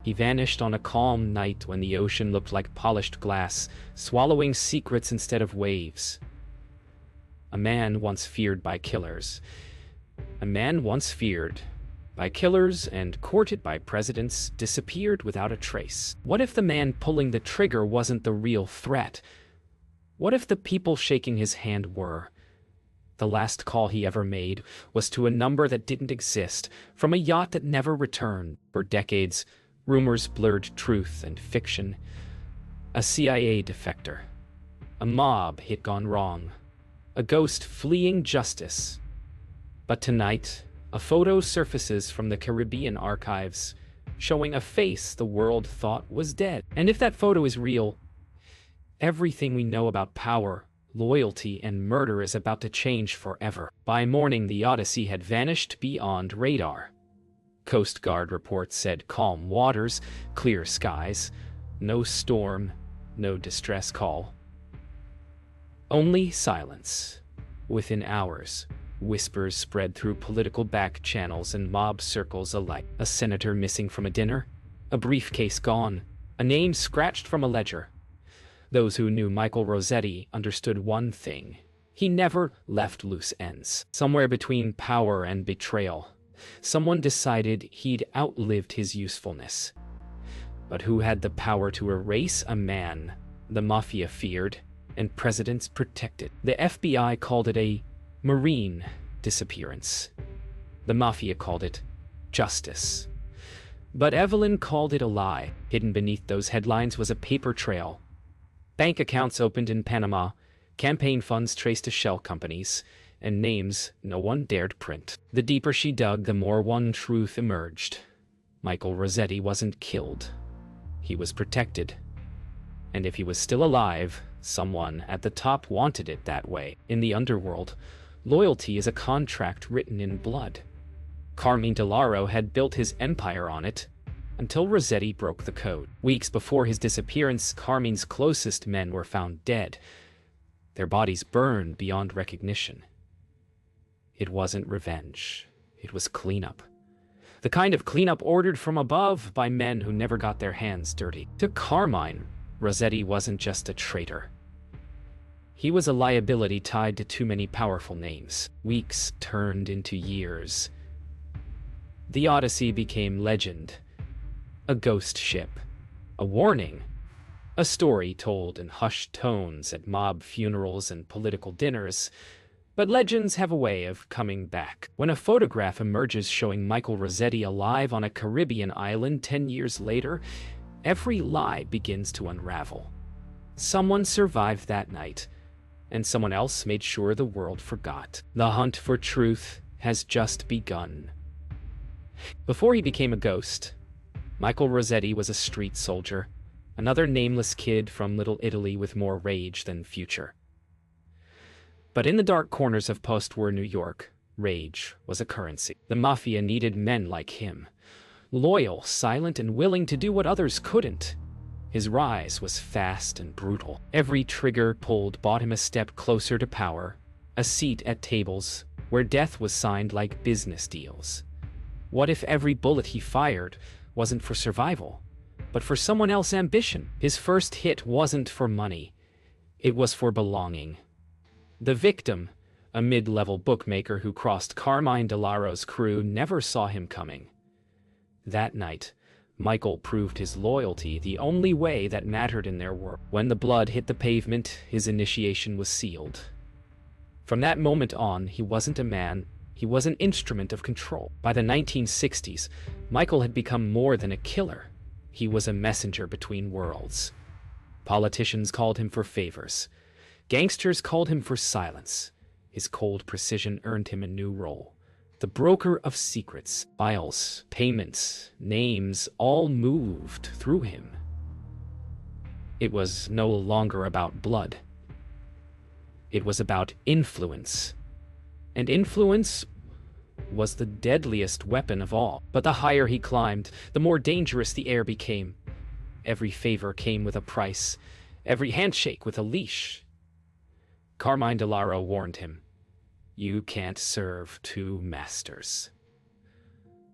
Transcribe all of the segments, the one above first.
He vanished on a calm night when the ocean looked like polished glass, swallowing secrets instead of waves. A man once feared by killers. A man once feared by killers and courted by presidents disappeared without a trace. What if the man pulling the trigger wasn't the real threat? What if the people shaking his hand were? The last call he ever made was to a number that didn't exist, from a yacht that never returned. For decades, rumors blurred truth and fiction. A CIA defector. A mob hit gone wrong. A ghost fleeing justice. But tonight, a photo surfaces from the Caribbean archives, showing a face the world thought was dead. And if that photo is real, everything we know about power, loyalty, and murder is about to change forever. By morning, the Odyssey had vanished beyond radar. Coast Guard reports said calm waters, clear skies, no storm, no distress call. Only silence. Within hours, whispers spread through political back channels and mob circles alike. A senator missing from a dinner, a briefcase gone, a name scratched from a ledger. Those who knew Michael Rossetti understood one thing. He never left loose ends. Somewhere between power and betrayal, someone decided he'd outlived his usefulness. But who had the power to erase a man the Mafia feared and presidents protected? The FBI called it a marine disappearance. The Mafia called it justice. But Evelyn called it a lie. Hidden beneath those headlines was a paper trail. Bank accounts opened in Panama, campaign funds traced to shell companies, and names no one dared print. The deeper she dug, the more one truth emerged. Michael Rossetti wasn't killed. He was protected. And if he was still alive, someone at the top wanted it that way. In the underworld, loyalty is a contract written in blood. Carmine DeLauro had built his empire on it, until Rossetti broke the code. Weeks before his disappearance, Carmine's closest men were found dead, their bodies burned beyond recognition. It wasn't revenge. It was cleanup. The kind of cleanup ordered from above by men who never got their hands dirty. To Carmine, Rossetti wasn't just a traitor. He was a liability tied to too many powerful names. Weeks turned into years. The Odyssey became legend. A ghost ship. A warning. A story told in hushed tones at mob funerals and political dinners. But legends have a way of coming back. When a photograph emerges showing Michael Rossetti alive on a Caribbean island 10 years later, every lie begins to unravel. Someone survived that night, and someone else made sure the world forgot. The hunt for truth has just begun. Before he became a ghost, Michael Rossetti was a street soldier, another nameless kid from Little Italy with more rage than future. But in the dark corners of post-war New York, rage was a currency. The Mafia needed men like him, loyal, silent, and willing to do what others couldn't. His rise was fast and brutal. Every trigger pulled brought him a step closer to power, a seat at tables where death was signed like business deals. What if every bullet he fired wasn't for survival, but for someone else's ambition? His first hit wasn't for money. It was for belonging. The victim, a mid-level bookmaker who crossed Carmine DeLauro's crew, never saw him coming. That night, Michael proved his loyalty the only way that mattered in their world. When the blood hit the pavement, his initiation was sealed. From that moment on, he wasn't a man, he was an instrument of control. By the 1960s, Michael had become more than a killer. He was a messenger between worlds. Politicians called him for favors. Gangsters called him for silence. His cold precision earned him a new role. The broker of secrets. Files, payments, names, all moved through him. It was no longer about blood. It was about influence. And influence was the deadliest weapon of all. But the higher he climbed, the more dangerous the air became. Every favor came with a price, every handshake with a leash. Carmine DeLauro warned him, "You can't serve two masters."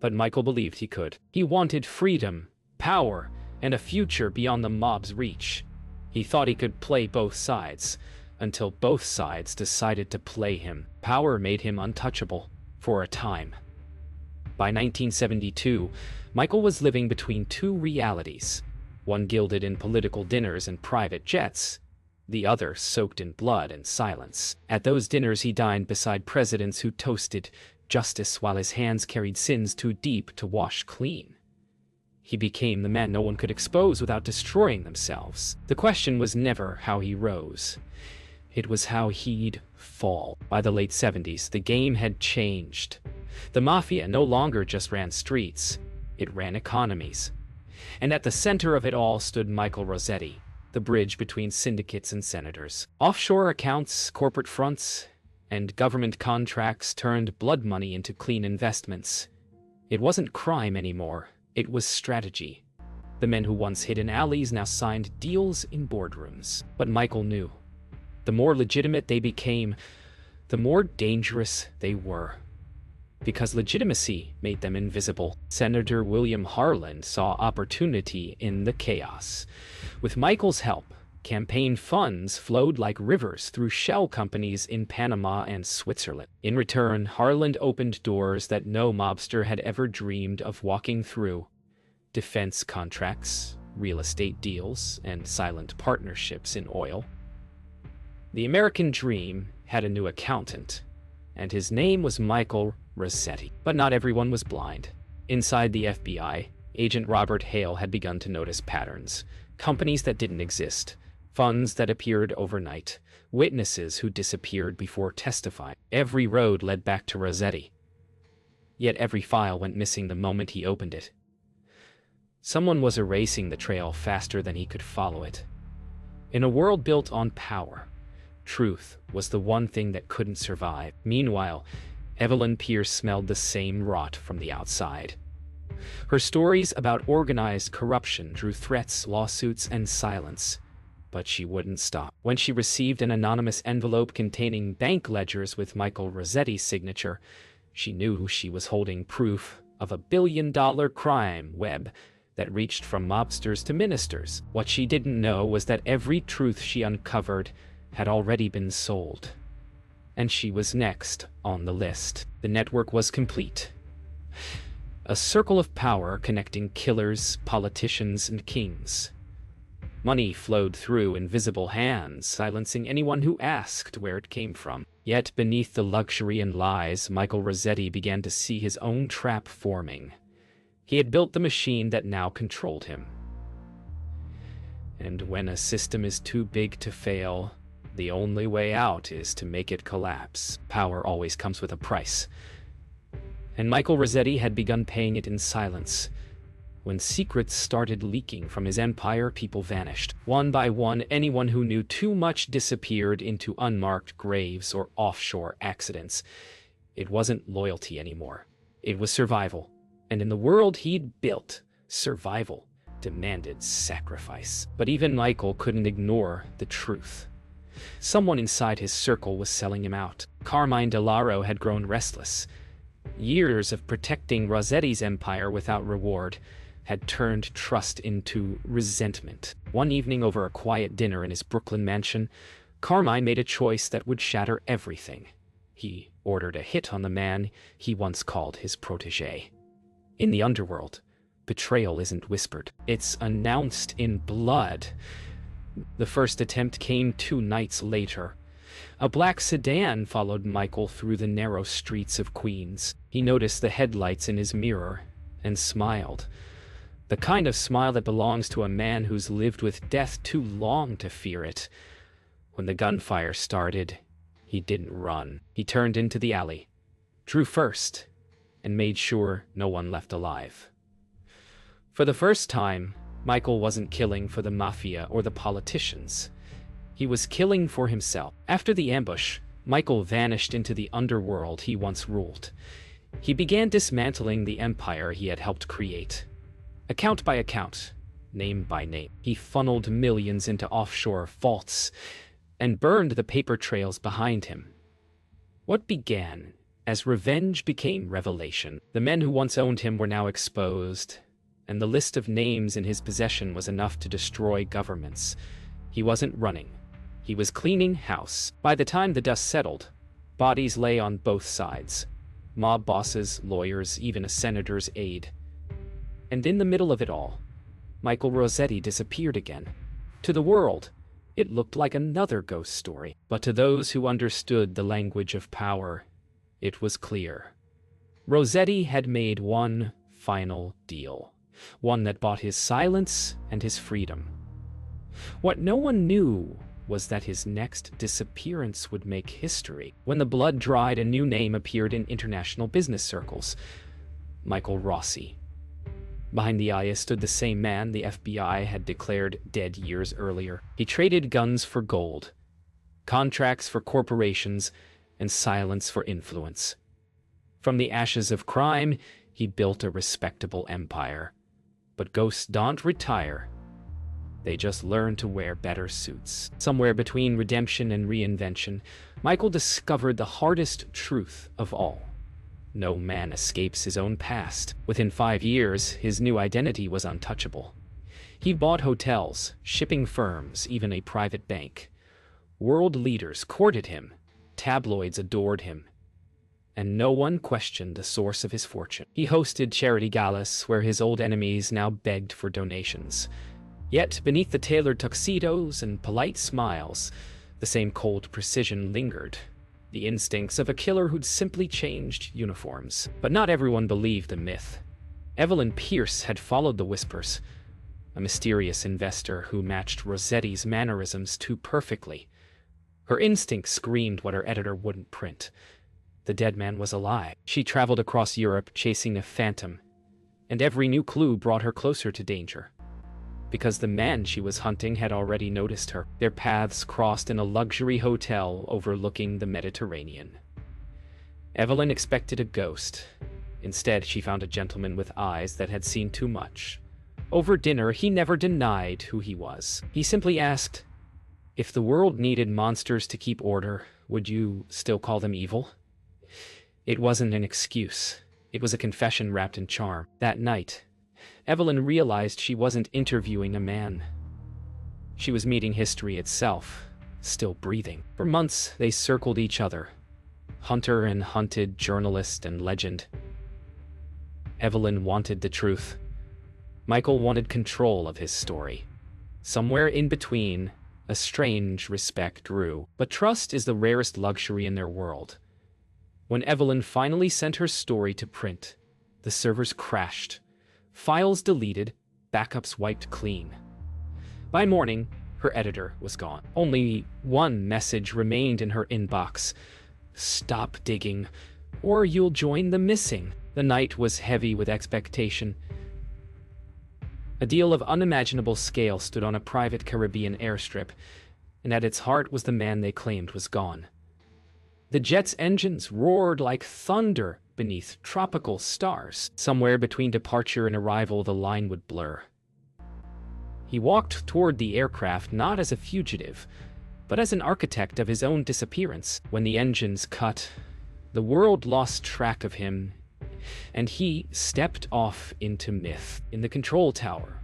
But Michael believed he could. He wanted freedom, power, and a future beyond the mob's reach. He thought he could play both sides, until both sides decided to play him. Power made him untouchable, for a time. By 1972, Michael was living between two realities, one gilded in political dinners and private jets, the other soaked in blood and silence. At those dinners he dined beside presidents who toasted justice while his hands carried sins too deep to wash clean. He became the man no one could expose without destroying themselves. The question was never how he rose. It was how he'd fall. By the late 70s, the game had changed. The Mafia no longer just ran streets, it ran economies. And at the center of it all stood Michael Rossetti, the bridge between syndicates and senators. Offshore accounts, corporate fronts, and government contracts turned blood money into clean investments. It wasn't crime anymore, it was strategy. The men who once hid in alleys now signed deals in boardrooms. But Michael knew. The more legitimate they became, the more dangerous they were. Because legitimacy made them invisible. Senator William Harlan saw opportunity in the chaos. With Michael's help, campaign funds flowed like rivers through shell companies in Panama and Switzerland. In return, Harlan opened doors that no mobster had ever dreamed of walking through. Defense contracts, real estate deals, and silent partnerships in oil. The American dream had a new accountant, and his name was Michael Rossetti. But not everyone was blind. Inside the FBI, Agent Robert Hale had begun to notice patterns. Companies that didn't exist, funds that appeared overnight, witnesses who disappeared before testifying. Every road led back to Rossetti. Yet every file went missing the moment he opened it. Someone was erasing the trail faster than he could follow it. In a world built on power, truth was the one thing that couldn't survive. Meanwhile, Evelyn Pierce smelled the same rot from the outside. Her stories about organized corruption drew threats, lawsuits, and silence. But she wouldn't stop. When she received an anonymous envelope containing bank ledgers with Michael Rossetti's signature, she knew she was holding proof of a billion-dollar crime web that reached from mobsters to ministers. What she didn't know was that every truth she uncovered had already been sold. And she was next on the list. The network was complete. A circle of power connecting killers, politicians, and kings. Money flowed through invisible hands, silencing anyone who asked where it came from. Yet beneath the luxury and lies, Michael Rossetti began to see his own trap forming. He had built the machine that now controlled him. And when a system is too big to fail, the only way out is to make it collapse. Power always comes with a price. And Michael Rossetti had begun paying it in silence. When secrets started leaking from his empire, people vanished. One by one, anyone who knew too much disappeared into unmarked graves or offshore accidents. It wasn't loyalty anymore. It was survival. And in the world he'd built, survival demanded sacrifice. But even Michael couldn't ignore the truth. Someone inside his circle was selling him out. Carmine DeLauro had grown restless. Years of protecting Rossetti's empire without reward had turned trust into resentment. One evening over a quiet dinner in his Brooklyn mansion, Carmine made a choice that would shatter everything. He ordered a hit on the man he once called his protege. In the underworld, betrayal isn't whispered. It's announced in blood. The first attempt came 2 nights later. A black sedan followed Michael through the narrow streets of Queens. He noticed the headlights in his mirror and smiled. The kind of smile that belongs to a man who's lived with death too long to fear it. When the gunfire started, he didn't run. He turned into the alley, drew first, and made sure no one left alive. For the first time, Michael wasn't killing for the Mafia or the politicians. He was killing for himself. After the ambush, Michael vanished into the underworld he once ruled. He began dismantling the empire he had helped create. Account by account, name by name, he funneled millions into offshore vaults and burned the paper trails behind him. What began as revenge became revelation. The men who once owned him were now exposed, and the list of names in his possession was enough to destroy governments. He wasn't running. He was cleaning house. By the time the dust settled, bodies lay on both sides. Mob bosses, lawyers, even a senator's aide. And in the middle of it all, Michael Rossetti disappeared again. To the world, it looked like another ghost story. But to those who understood the language of power, it was clear. Rossetti had made one final deal. One that bought his silence and his freedom. What no one knew was that his next disappearance would make history. When the blood dried, a new name appeared in international business circles. Michael Rossi. Behind the ayah stood the same man the FBI had declared dead years earlier. He traded guns for gold, contracts for corporations, and silence for influence. From the ashes of crime, he built a respectable empire. But ghosts don't retire. They just learn to wear better suits. Somewhere between redemption and reinvention, Michael discovered the hardest truth of all. No man escapes his own past. Within 5 years, his new identity was untouchable. He bought hotels, shipping firms, even a private bank. World leaders courted him. Tabloids adored him. And no one questioned the source of his fortune. He hosted charity galas where his old enemies now begged for donations. Yet, beneath the tailored tuxedos and polite smiles, the same cold precision lingered. The instincts of a killer who'd simply changed uniforms. But not everyone believed the myth. Evelyn Pierce had followed the whispers, a mysterious investor who matched Rossetti's mannerisms too perfectly. Her instincts screamed what her editor wouldn't print. The dead man was alive. She traveled across Europe chasing a phantom, and every new clue brought her closer to danger. Because the man she was hunting had already noticed her. Their paths crossed in a luxury hotel overlooking the Mediterranean. Evelyn expected a ghost. Instead, she found a gentleman with eyes that had seen too much. Over dinner, he never denied who he was. He simply asked, "If the world needed monsters to keep order, would you still call them evil?" It wasn't an excuse. It was a confession wrapped in charm. That night, Evelyn realized she wasn't interviewing a man. She was meeting history itself, still breathing. For months, they circled each other. Hunter and hunted, journalist and legend. Evelyn wanted the truth. Michael wanted control of his story. Somewhere in between, a strange respect grew. But trust is the rarest luxury in their world. When Evelyn finally sent her story to print, the servers crashed. Files deleted, backups wiped clean. By morning, her editor was gone. Only one message remained in her inbox. "Stop digging, or you'll join the missing." The night was heavy with expectation. A deal of unimaginable scale stood on a private Caribbean airstrip, and at its heart was the man they claimed was gone. The jet's engines roared like thunder beneath tropical stars. Somewhere between departure and arrival, the line would blur. He walked toward the aircraft not as a fugitive, but as an architect of his own disappearance. When the engines cut, the world lost track of him, and he stepped off into myth. In the control tower,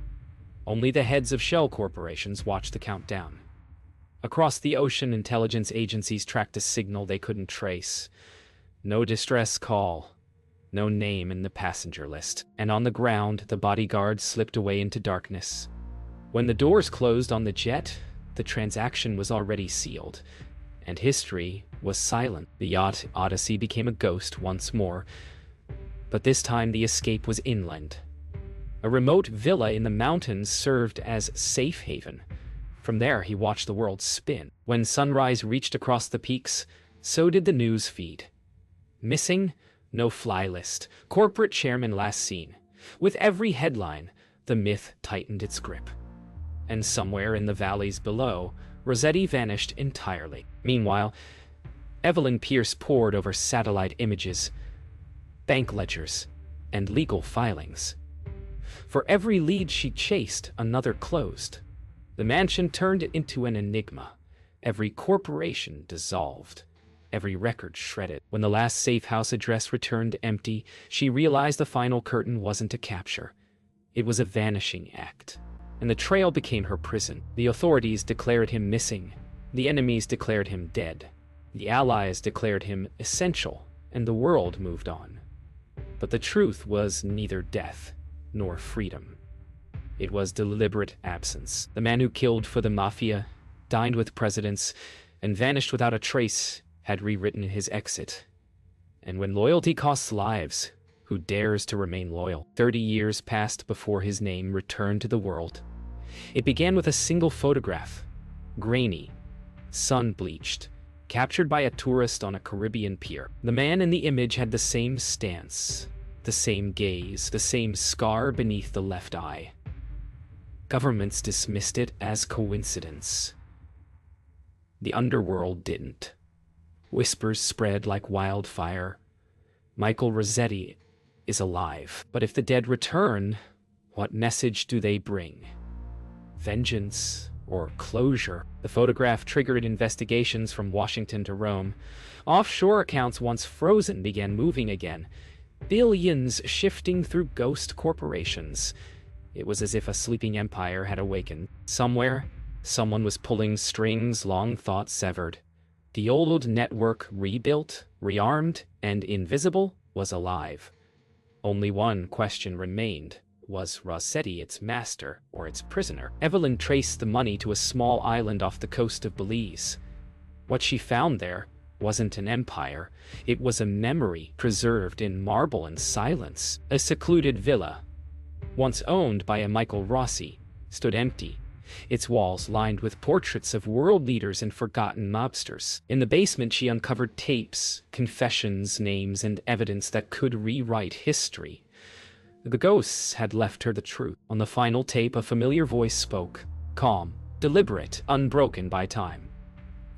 only the heads of shell corporations watched the countdown. Across the ocean, intelligence agencies tracked a signal they couldn't trace. No distress call, no name in the passenger list. And on the ground, the bodyguards slipped away into darkness. When the doors closed on the jet, the transaction was already sealed, and history was silent. The yacht Odyssey became a ghost once more, but this time the escape was inland. A remote villa in the mountains served as safe haven. From there, he watched the world spin. When sunrise reached across the peaks, so did the news feed. Missing? No fly list. Corporate chairman last seen. With every headline, the myth tightened its grip. And somewhere in the valleys below, Rossetti vanished entirely. Meanwhile, Evelyn Pierce pored over satellite images, bank ledgers, and legal filings. For every lead she chased, another closed. The mansion turned into an enigma. Every corporation dissolved. Every record shredded. When the last safe house address returned empty, she realized the final curtain wasn't a capture. It was a vanishing act, and the trail became her prison. The authorities declared him missing. The enemies declared him dead. The allies declared him essential, and the world moved on. But the truth was neither death nor freedom. It was deliberate absence. The man who killed for the Mafia, dined with presidents, and vanished without a trace had rewritten his exit. And when loyalty costs lives, who dares to remain loyal? 30 years passed before his name returned to the world. It began with a single photograph, grainy, sun-bleached, captured by a tourist on a Caribbean pier. The man in the image had the same stance, the same gaze, the same scar beneath the left eye. Governments dismissed it as coincidence. The underworld didn't. Whispers spread like wildfire. Michael Rossetti is alive. But if the dead return, what message do they bring? Vengeance or closure? The photograph triggered investigations from Washington to Rome. Offshore accounts once frozen began moving again. Billions shifting through ghost corporations. It was as if a sleeping empire had awakened. Somewhere, someone was pulling strings long thought severed. The old network, rebuilt, rearmed, and invisible, was alive. Only one question remained. Was Rossetti its master or its prisoner? Evelyn traced the money to a small island off the coast of Belize. What she found there wasn't an empire. It was a memory preserved in marble and silence. A secluded villa, once owned by a Michael Rossi, stood empty, its walls lined with portraits of world leaders and forgotten mobsters. In the basement, she uncovered tapes, confessions, names, and evidence that could rewrite history. The ghosts had left her the truth. On the final tape, a familiar voice spoke, calm, deliberate, unbroken by time.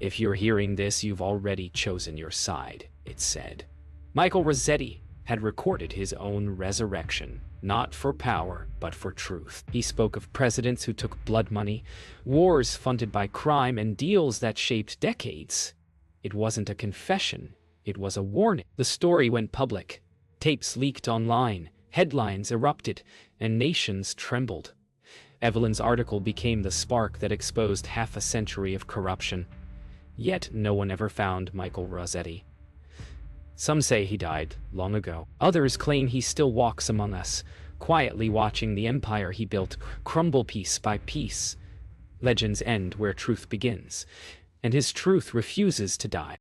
"If you're hearing this, you've already chosen your side," it said. Michael Rossetti had recorded his own resurrection, not for power, but for truth. He spoke of presidents who took blood money, wars funded by crime, and deals that shaped decades. It wasn't a confession, it was a warning. The story went public. Tapes leaked online, headlines erupted, and nations trembled. Evelyn's article became the spark that exposed half a century of corruption. Yet no one ever found Michael Rossetti. Some say he died long ago. Others claim he still walks among us, quietly watching the empire he built crumble piece by piece. Legends end where truth begins, and his truth refuses to die.